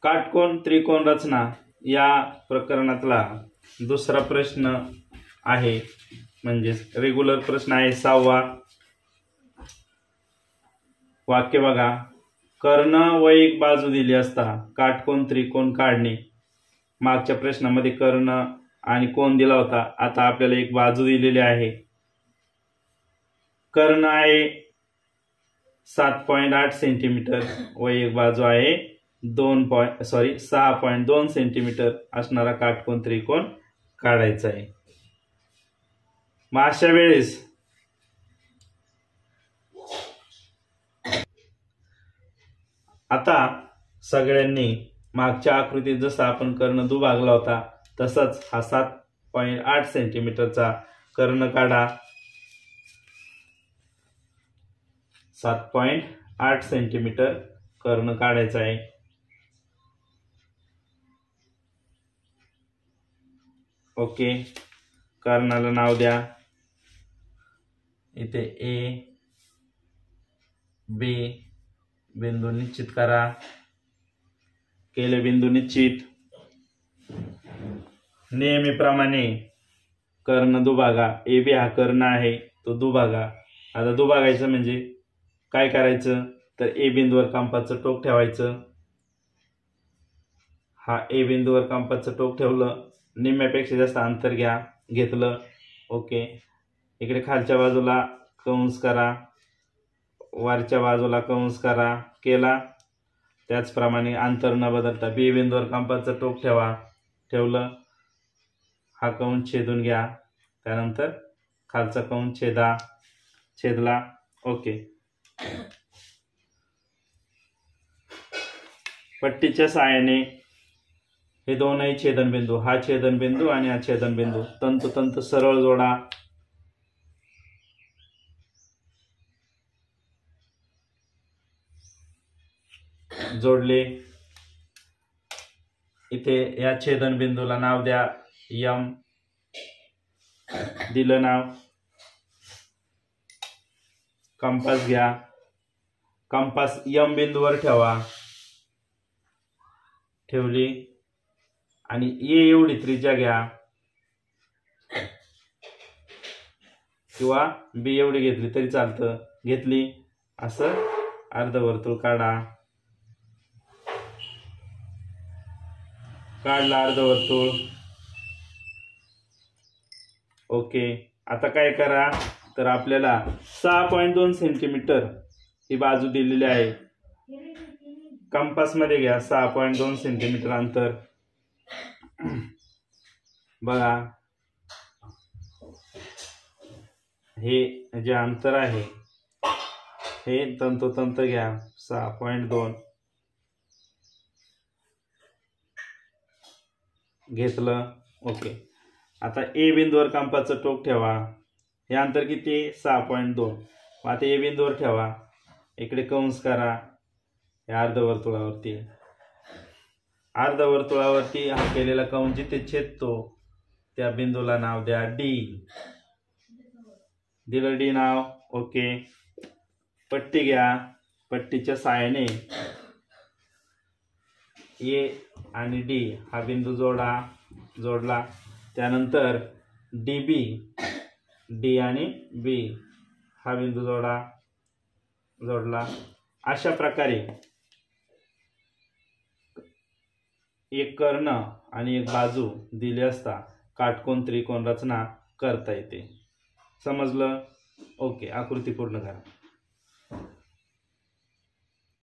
काटकोन त्रिकोण रचना या प्रकरणातला दुसरा प्रश्न आहे, म्हणजे रेग्युलर प्रश्न आहे 6वा। वाक्य बघा, कर्ण व एक बाजू दिली असता काटकोन त्रिकोण काढणे। मागच्या प्रश्नामध्ये कर्ण आणि कोण दिला होता, आता आपल्याला एक बाजू दिलेली आहे। कर्ण आहे 7.8 सेंटीमीटर व एक बाजू आहे 6.2 सेंटीमीटर असणारा काटकोन त्रिकोण काढायचा आहे। मग अशा वेळेस आता सगळ्यांनी मागच्या आकृतीत जसा आपण कर्ण दुभागला होता तसाच हा 7.8 सेंटीमीटरचा कर्ण काढा। 7.8 सेंटीमीटर कर्ण काढायचा आहे। ओके, कर्णाला नाव द्या। इथे ए बी बिंदू निश्चित करा। केले बिंदू निश्चित। नेहमीप्रमाणे कर्ण दुभागा। ए बी हा कर्ण आहे तो दुभागा। आता दुभागायचं म्हणजे काय करायचं, तर ए बिंदूवर कंपासचं टोक ठेवायचं। हा ए बिंदूवर कंपासचं टोक ठेवलं, निम्म्यापेक्षा जास्त अंतर घेतलं। ओके, इकडे खालच्या बाजूला कंस करा, वरच्या बाजूला कंस करा, केला। त्याचप्रमाणे अंतर न बदलता बी बिंदूवर कंपासचं टोक ठेवलं, हा कंस छेदून घ्या। त्यानंतर खालचा कंस छेदला। ओके, पट्टीच्या सहाय्याने हे दोनही छेदनबिंदू, हा छेदनबिंदू आणि हा छेदनबिंदू तंतोतंत सरळ जोडा। जोडले। इथे या छेदनबिंदूला नाव द्या एम, दिलं नाव। कंपास घ्या, कंपास एम बिंदूवर ठेवली आणि ए एवढी त्रिज्या घ्या किंवा बी एवढी घेतली तरी चालतं। घेतली, असं अर्धवर्तुळ काढा। काढला अर्धवर्तुळ। ओके, आता काय करा, तर आपल्याला 6.2 सेंटीमीटर ही बाजू दिलेली आहे। कंपास मध्ये घ्या 6.2 सेंटीमीटर अंतर। बघा, हे जे अंतर आहे हे तंतोतंत घ्या 6.2 घेतलं। ओके, आता ए बिंदूवर कंपासचं टोक ठेवा। हे अंतर किती? 6.2। आता ए बिंदूवर ठेवा, इकडे कंस करा या अर्धवर्तुळावरती। अर्धवर्तुळावरती हा केलेला कंस जिथे छेदतो त्या बिंदूला नाव द्या डी। दिलं डी नाव। ओके, पट्टी घ्या, पट्टीच्या सहाय्याने ए आणि डी हा बिंदू जोडला। त्यानंतर डी आणि बी हा बिंदू जोडला। अशा प्रकारे एक कर्ण आणि एक बाजू दिली असता काटकोन त्रिकोण रचना करता येते। समजलं? ओके, आकृती पूर्ण करा।